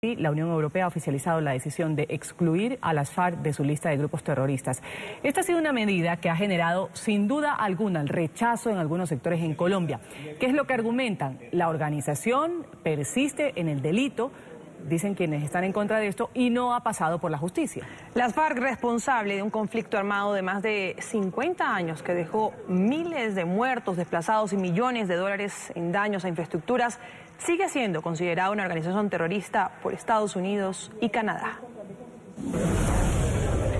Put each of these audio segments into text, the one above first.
La Unión Europea ha oficializado la decisión de excluir a las FARC de su lista de grupos terroristas. Esta ha sido una medida que ha generado sin duda alguna el rechazo en algunos sectores en Colombia. ¿Qué es lo que argumentan? La organización persiste en el delito, dicen quienes están en contra de esto, y no ha pasado por la justicia. Las FARC, responsable de un conflicto armado de más de 50 años que dejó miles de muertos, desplazados y millones de dólares en daños a infraestructuras, sigue siendo considerada una organización terrorista por Estados Unidos y Canadá.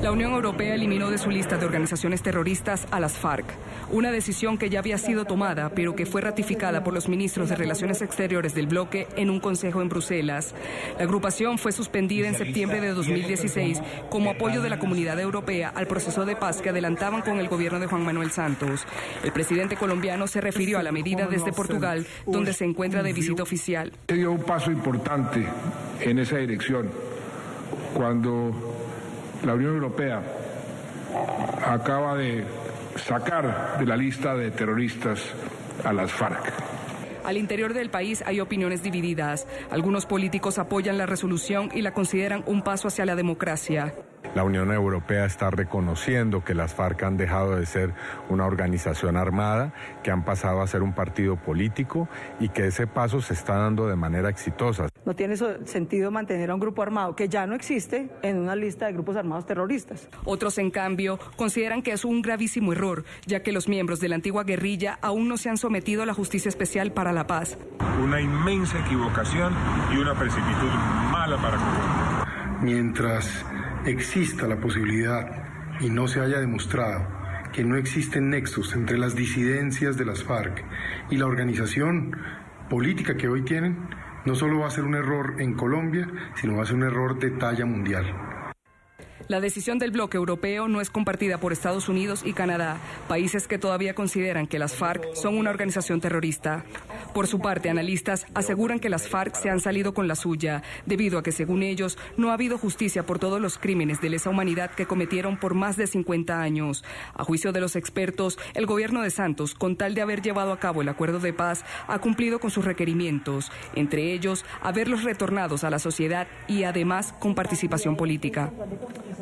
La Unión Europea eliminó de su lista de organizaciones terroristas a las FARC, una decisión que ya había sido tomada, pero que fue ratificada por los ministros de Relaciones Exteriores del bloque en un consejo en Bruselas. La agrupación fue suspendida en septiembre de 2016 como apoyo de la Comunidad Europea al proceso de paz que adelantaban con el gobierno de Juan Manuel Santos. El presidente colombiano se refirió a la medida desde Portugal, donde se encuentra de visita oficial. Se dio un paso importante en esa dirección cuando la Unión Europea acaba de sacar de la lista de terroristas a las FARC. Al interior del país hay opiniones divididas. Algunos políticos apoyan la resolución y la consideran un paso hacia la democracia. La Unión Europea está reconociendo que las FARC han dejado de ser una organización armada, que han pasado a ser un partido político y que ese paso se está dando de manera exitosa. No tiene sentido mantener a un grupo armado que ya no existe en una lista de grupos armados terroristas. Otros, en cambio, consideran que es un gravísimo error, ya que los miembros de la antigua guerrilla aún no se han sometido a la Justicia Especial para la Paz. Una inmensa equivocación y una precipitud mala para Colombia. Mientras exista la posibilidad y no se haya demostrado que no existen nexos entre las disidencias de las FARC y la organización política que hoy tienen, no solo va a ser un error en Colombia, sino va a ser un error de talla mundial. La decisión del bloque europeo no es compartida por Estados Unidos y Canadá, países que todavía consideran que las FARC son una organización terrorista. Por su parte, analistas aseguran que las FARC se han salido con la suya, debido a que, según ellos, no ha habido justicia por todos los crímenes de lesa humanidad que cometieron por más de 50 años. A juicio de los expertos, el gobierno de Santos, con tal de haber llevado a cabo el acuerdo de paz, ha cumplido con sus requerimientos, entre ellos, haberlos retornados a la sociedad y, además, con participación política.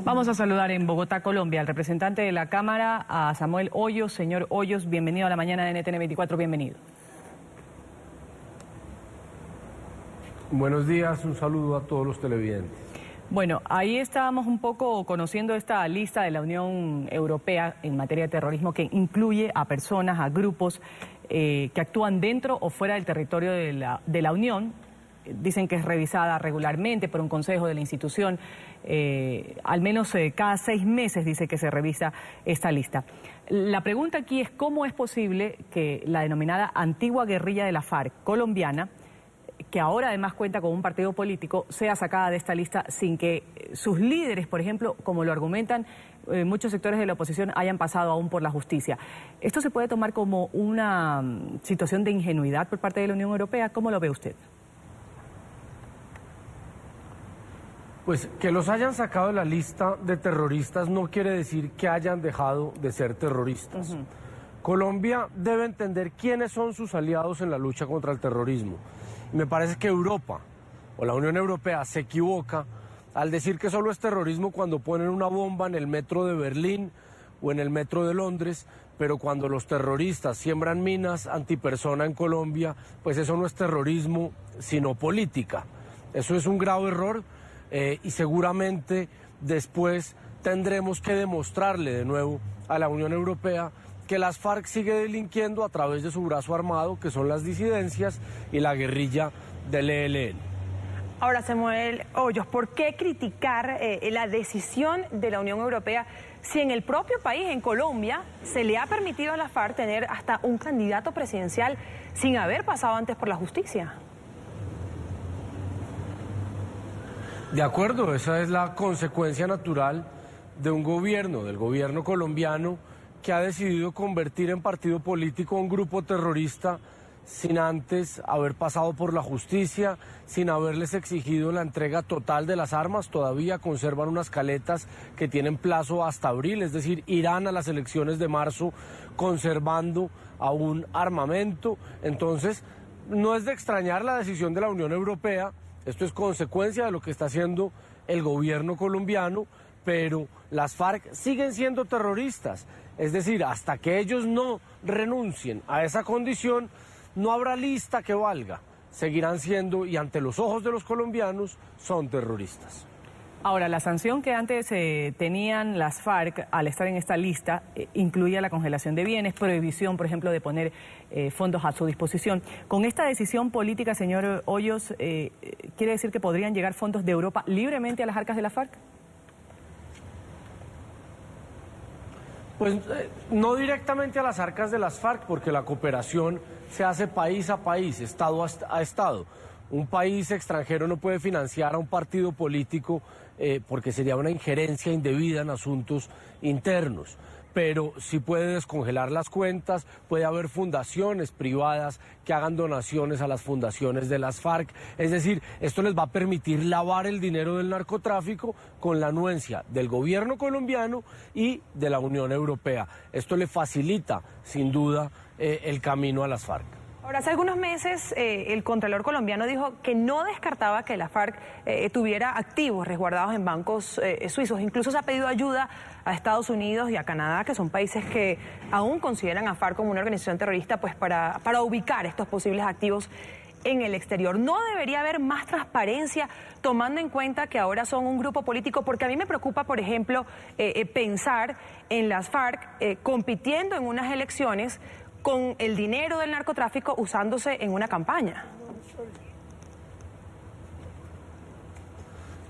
Vamos a saludar en Bogotá, Colombia, al representante de la Cámara, a Samuel Hoyos. Señor Hoyos, bienvenido a la mañana de NTN 24, bienvenido. Buenos días, un saludo a todos los televidentes. Bueno, ahí estábamos un poco conociendo esta lista de la Unión Europea en materia de terrorismo que incluye a personas, a grupos que actúan dentro o fuera del territorio de la Unión. Dicen que es revisada regularmente por un consejo de la institución. Al menos cada 6 meses dice que se revisa esta lista. La pregunta aquí es cómo es posible que la denominada antigua guerrilla de la FARC colombiana, que ahora además cuenta con un partido político, sea sacada de esta lista sin que sus líderes, por ejemplo, como lo argumentan muchos sectores de la oposición, hayan pasado aún por la justicia. ¿Esto se puede tomar como una situación de ingenuidad por parte de la Unión Europea? ¿Cómo lo ve usted? Pues que los hayan sacado de la lista de terroristas no quiere decir que hayan dejado de ser terroristas. Colombia debe entender quiénes son sus aliados en la lucha contra el terrorismo. Y me parece que Europa o la Unión Europea se equivoca al decir que solo es terrorismo cuando ponen una bomba en el metro de Berlín o en el metro de Londres, pero cuando los terroristas siembran minas antipersona en Colombia, pues eso no es terrorismo, sino política. Eso es un grave error. Y seguramente después tendremos que demostrarle de nuevo a la Unión Europea que las FARC sigue delinquiendo a través de su brazo armado, que son las disidencias y la guerrilla del ELN. Ahora, Samuel Hoyos, ¿por qué criticar la decisión de la Unión Europea si en el propio país, en Colombia, se le ha permitido a la FARC tener hasta un candidato presidencial sin haber pasado antes por la justicia? De acuerdo, esa es la consecuencia natural de un gobierno, del gobierno colombiano, que ha decidido convertir en partido político a un grupo terrorista sin antes haber pasado por la justicia, sin haberles exigido la entrega total de las armas. Todavía conservan unas caletas que tienen plazo hasta abril, es decir, irán a las elecciones de marzo conservando aún armamento. Entonces, no es de extrañar la decisión de la Unión Europea Esto es consecuencia de lo que está haciendo el gobierno colombiano, pero las FARC siguen siendo terroristas. Es decir, hasta que ellos no renuncien a esa condición, no habrá lista que valga. Seguirán siendo, y ante los ojos de los colombianos, son terroristas. Ahora, la sanción que antes tenían las FARC al estar en esta lista incluía la congelación de bienes, prohibición, por ejemplo, de poner fondos a su disposición. Con esta decisión política, señor Hoyos, ¿quiere decir que podrían llegar fondos de Europa libremente a las arcas de la FARC? Pues no directamente a las arcas de las FARC, porque la cooperación se hace país a país, estado a estado. Un país extranjero no puede financiar a un partido político porque sería una injerencia indebida en asuntos internos, pero sí puede descongelar las cuentas, puede haber fundaciones privadas que hagan donaciones a las fundaciones de las FARC. Es decir, esto les va a permitir lavar el dinero del narcotráfico con la anuencia del gobierno colombiano y de la Unión Europea. Esto le facilita, sin duda, el camino a las FARC. Ahora, hace algunos meses el Contralor colombiano dijo que no descartaba que la FARC tuviera activos resguardados en bancos suizos. Incluso se ha pedido ayuda a Estados Unidos y a Canadá, que son países que aún consideran a FARC como una organización terrorista, pues para ubicar estos posibles activos en el exterior. ¿No debería haber más transparencia tomando en cuenta que ahora son un grupo político? Porque a mí me preocupa, por ejemplo, pensar en las FARC compitiendo en unas elecciones con el dinero del narcotráfico usándose en una campaña.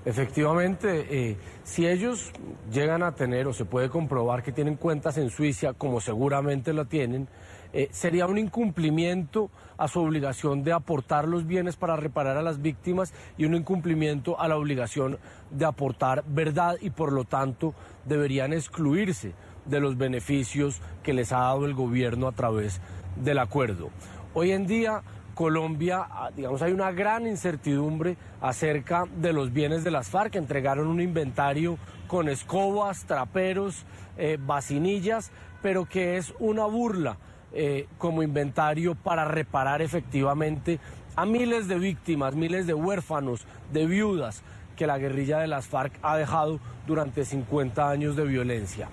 Efectivamente, si ellos llegan a tener o se puede comprobar que tienen cuentas en Suiza, como seguramente lo tienen, sería un incumplimiento a su obligación de aportar los bienes para reparar a las víctimas y un incumplimiento a la obligación de aportar verdad y por lo tanto deberían excluirse de los beneficios que les ha dado el gobierno a través del acuerdo. Hoy en día Colombia, digamos, hay una gran incertidumbre acerca de los bienes de las FARC. Entregaron un inventario con escobas, traperos, vacinillas, pero que es una burla como inventario para reparar efectivamente a miles de víctimas, miles de huérfanos, de viudas que la guerrilla de las FARC ha dejado durante 50 años de violencia.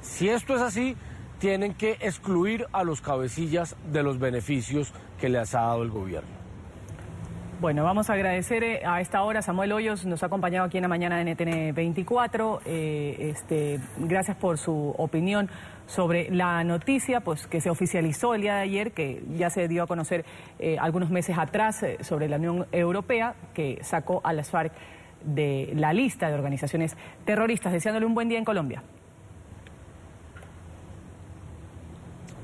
Si esto es así, tienen que excluir a los cabecillas de los beneficios que les ha dado el gobierno. Bueno, vamos a agradecer a esta hora. Samuel Hoyos nos ha acompañado aquí en la mañana de NTN 24. Gracias por su opinión sobre la noticia pues que se oficializó el día de ayer, que ya se dio a conocer algunos meses atrás sobre la Unión Europea, que sacó a las FARC de la lista de organizaciones terroristas. Deseándole un buen día en Colombia.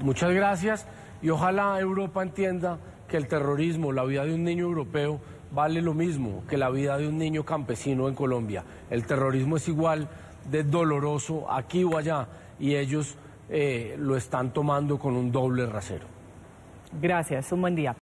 Muchas gracias y ojalá Europa entienda que el terrorismo, la vida de un niño europeo, vale lo mismo que la vida de un niño campesino en Colombia. El terrorismo es igual de doloroso aquí o allá y ellos lo están tomando con un doble rasero. Gracias, un buen día.